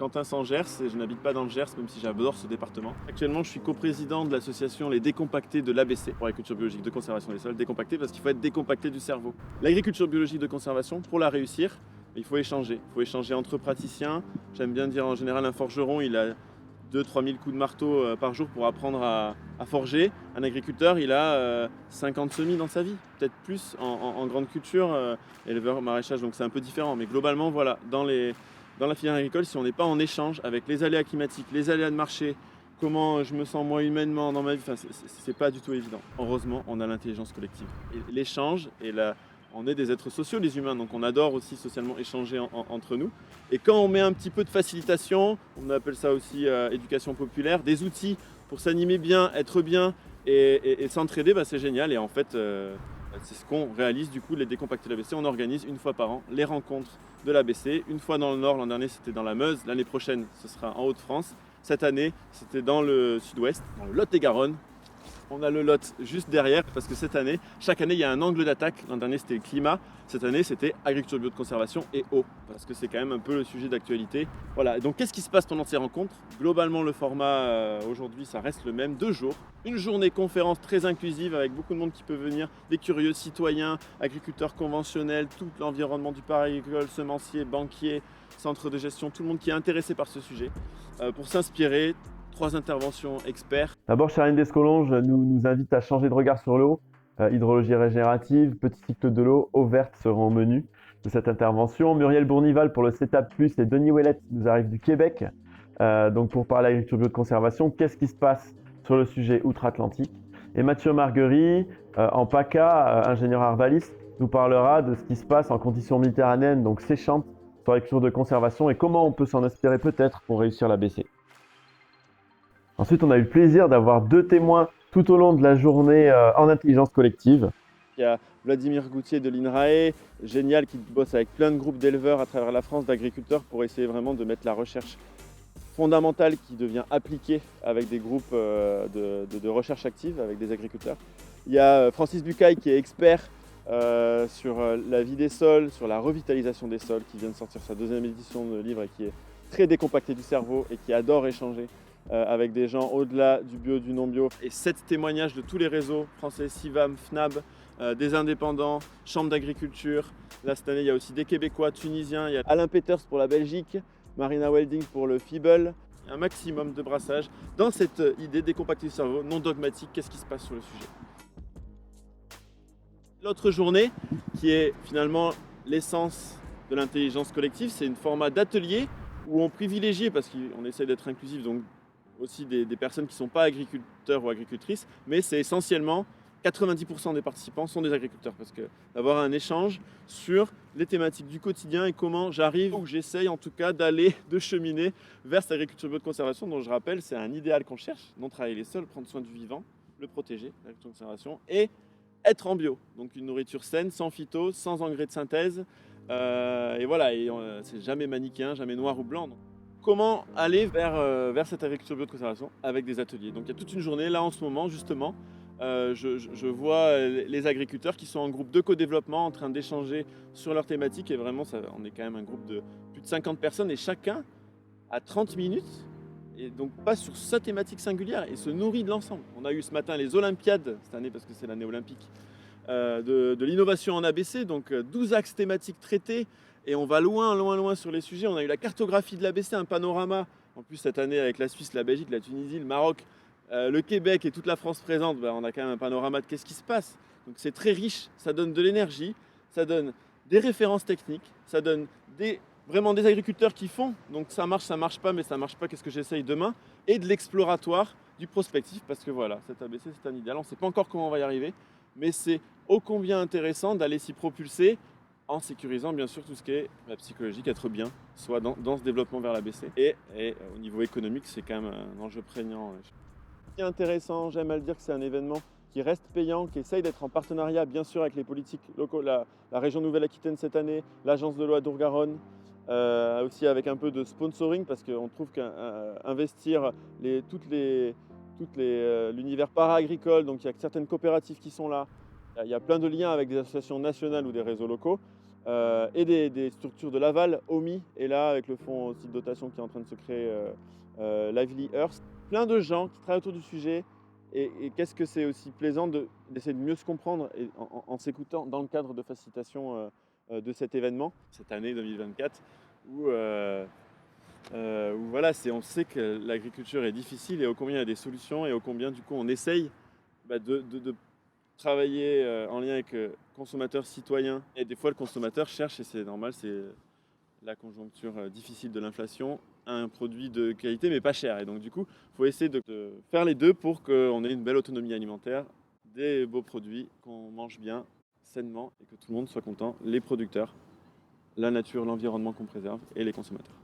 Quentin sans Gers et je n'habite pas dans le Gers, même si j'adore ce département. Actuellement, je suis coprésident de l'association Les Décompactés de l'ABC, pour l'agriculture biologique de conservation des sols. Décompacté parce qu'il faut être décompacté du cerveau. L'agriculture biologique de conservation, pour la réussir, il faut échanger. Il faut échanger entre praticiens. J'aime bien dire en général, un forgeron, il a 2-3 000 coups de marteau par jour pour apprendre à forger. Un agriculteur, il a 50 semis dans sa vie, peut-être plus en grande culture, éleveur, maraîchage, donc c'est un peu différent. Mais globalement, voilà, dans la filière agricole, si on n'est pas en échange avec les aléas climatiques, les aléas de marché, comment je me sens moi humainement dans ma vie, c'est pas du tout évident. Heureusement, on a l'intelligence collective. Et l'échange et on est des êtres sociaux, les humains, donc on adore aussi socialement échanger entre nous. Et quand on met un petit peu de facilitation, on appelle ça aussi éducation populaire, des outils pour s'animer bien, être bien et s'entraider, c'est génial. Et en fait, c'est ce qu'on réalise du coup, les décompactés de l'ABC. On organise une fois par an les rencontres de l'ABC. Une fois dans le Nord, l'an dernier c'était dans la Meuse, l'année prochaine ce sera en Hauts-de-France. Cette année, c'était dans le Sud-Ouest, dans le Lot-et-Garonne. On a le Lot juste derrière parce que cette année, chaque année, il y a un angle d'attaque. L'an dernier, c'était le climat. Cette année, c'était agriculture bio de conservation et eau parce que c'est quand même un peu le sujet d'actualité. Voilà, donc qu'est-ce qui se passe pendant ces rencontres? Globalement, le format aujourd'hui, ça reste le même, 2 jours. Une journée conférence très inclusive avec beaucoup de monde qui peut venir, des curieux citoyens, agriculteurs conventionnels, tout l'environnement du parc agricole, semenciers, banquiers, centres de gestion, tout le monde qui est intéressé par ce sujet pour s'inspirer. 3 interventions experts. D'abord, Charline Descolonges nous invite à changer de regard sur l'eau. Hydrologie régénérative, petit cycle de l'eau, eau verte seront au menu de cette intervention. Muriel Bournival pour le CETAP+, et Denis Ouellette nous arrivent du Québec. Donc pour parler agriculture bio de conservation, qu'est-ce qui se passe sur le sujet outre-Atlantique? Et Mathieu Marguerie, en PACA, ingénieur arbaliste, nous parlera de ce qui se passe en conditions méditerranéennes, donc séchantes, sur l'agriculture de conservation et comment on peut s'en inspirer peut-être pour réussir l'ABC. Ensuite, on a eu le plaisir d'avoir 2 témoins tout au long de la journée en intelligence collective. Il y a Vladimir Goutier de l'INRAE, génial, qui bosse avec plein de groupes d'éleveurs à travers la France, d'agriculteurs, pour essayer vraiment de mettre la recherche fondamentale qui devient appliquée avec des groupes de recherche active, avec des agriculteurs. Il y a Francis Bucaille qui est expert sur la vie des sols, sur la revitalisation des sols, qui vient de sortir sa 2e édition de livre et qui est très décompacté du cerveau et qui adore échanger avec des gens au-delà du bio, du non-bio. Et 7 témoignages de tous les réseaux français, CIVAM, FNAB, des indépendants, chambres d'agriculture. Là, cette année, il y a aussi des Québécois, Tunisiens. Il y a Alain Peters pour la Belgique, Marina Welding pour le FIBEL. Un maximum de brassage dans cette idée décompactée du cerveau, non dogmatique. Qu'est-ce qui se passe sur le sujet? L'autre journée, qui est finalement l'essence de l'intelligence collective, c'est un format d'atelier où on privilégie, parce qu'on essaie d'être inclusif, donc aussi des personnes qui ne sont pas agriculteurs ou agricultrices, mais c'est essentiellement 90% des participants sont des agriculteurs, parce que d'avoir un échange sur les thématiques du quotidien et comment j'arrive, ou j'essaye en tout cas de cheminer vers cette agriculture bio de conservation, dont je rappelle, c'est un idéal qu'on cherche, non travailler les sols, prendre soin du vivant, le protéger, l'agriculture de conservation, et être en bio, donc une nourriture saine, sans phyto, sans engrais de synthèse, et voilà, c'est jamais manichéen, jamais noir ou blanc. Donc, comment aller vers cette agriculture bio de conservation avec des ateliers? Donc il y a toute une journée, là en ce moment justement, je vois les agriculteurs qui sont en groupe de co-développement en train d'échanger sur leurs thématiques et vraiment on est quand même un groupe de plus de 50 personnes et chacun a 30 minutes et donc pas sur sa thématique singulière et se nourrit de l'ensemble. On a eu ce matin les Olympiades, cette année parce que c'est l'année olympique, de l'innovation en ABC, donc 12 axes thématiques traités. Et on va loin, loin, loin sur les sujets. On a eu la cartographie de l'ABC, un panorama. En plus, cette année, avec la Suisse, la Belgique, la Tunisie, le Maroc, le Québec et toute la France présente, on a quand même un panorama de qu'est-ce qui se passe. Donc c'est très riche, ça donne de l'énergie, ça donne des références techniques, ça donne vraiment des agriculteurs qui font. Donc ça marche pas, mais ça marche pas, qu'est-ce que j'essaye demain? Et de l'exploratoire, du prospectif, parce que voilà, cet ABC, c'est un idéal. On ne sait pas encore comment on va y arriver, mais c'est ô combien intéressant d'aller s'y propulser en sécurisant bien sûr tout ce qui est la psychologique, être bien, soit dans ce développement vers l'ABC. Et au niveau économique, c'est quand même un enjeu prégnant. Ce qui est intéressant, j'aime à le dire que c'est un événement qui reste payant, qui essaye d'être en partenariat bien sûr avec les politiques locaux, la région Nouvelle-Aquitaine cette année, l'agence de l'eau à Dour-Garonne, aussi avec un peu de sponsoring parce qu'on trouve qu'investir l'univers para-agricole, donc il y a certaines coopératives qui sont là, il y a plein de liens avec des associations nationales ou des réseaux locaux. et des structures de l'aval, OMI, et là avec le fonds aussi de dotation qui est en train de se créer, Lively Earth. Plein de gens qui travaillent autour du sujet et qu'est-ce que c'est aussi plaisant d'essayer de mieux se comprendre et en s'écoutant dans le cadre de facilitation de cet événement, cette année 2024, où voilà, on sait que l'agriculture est difficile et ô combien il y a des solutions et ô combien du coup on essaye de travailler en lien avec consommateurs citoyens. Et des fois le consommateur cherche, et c'est normal, c'est la conjoncture difficile de l'inflation, un produit de qualité mais pas cher. Et donc du coup, il faut essayer de faire les deux pour qu'on ait une belle autonomie alimentaire, des beaux produits, qu'on mange bien, sainement et que tout le monde soit content, les producteurs, la nature, l'environnement qu'on préserve et les consommateurs.